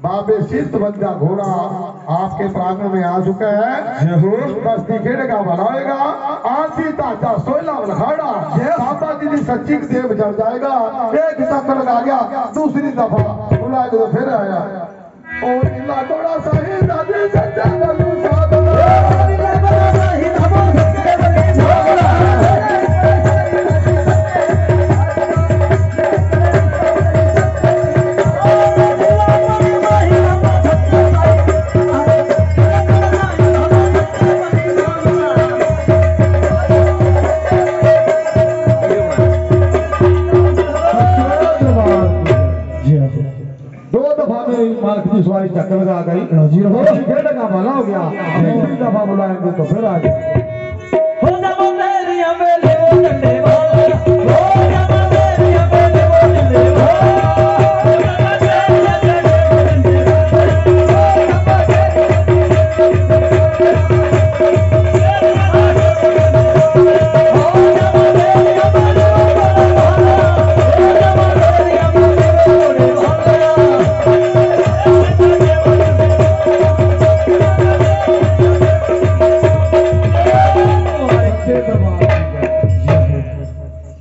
बाबे सिद्ध बंदा घोड़ा आपके प्रांगण में आ चुका है। बस्ती खेड़ेगा बनाएगा आरती ताजा सोयला लखाड़ा बाबा जी की सच्ची देव जल जाएगा। एक चक्कर लगा गया दूसरी दफा बुला के तो फिर आया और नीला घोड़ा सही दादी सच्चा बलू चक्कर लगा गई का भला हो गया। तीसरी दफा बुलाएंगे तो फिर आ जाए।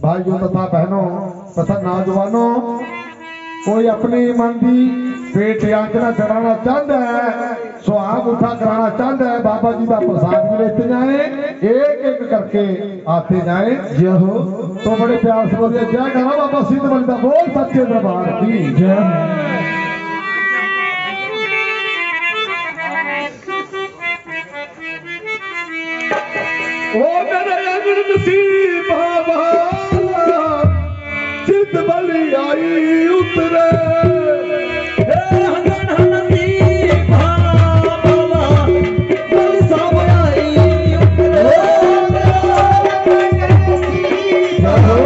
भाइयों तथा बहनों तथा नौजवानों, कोई अपनी मन की पेट याचना कराना चाहता है, सुहाग उठा कराना चाहता है, बाबा जी का प्रसाद भी लेते जाए, एक एक करके आते जाए। जय हो तो बड़े प्यार से बोलिए जय करो बाबा सिद्ध बंदा बोल सच्चे दरबार की जय। ओ मेरे अगन सी बाबा सिद्ध बलि आई उतरे Oh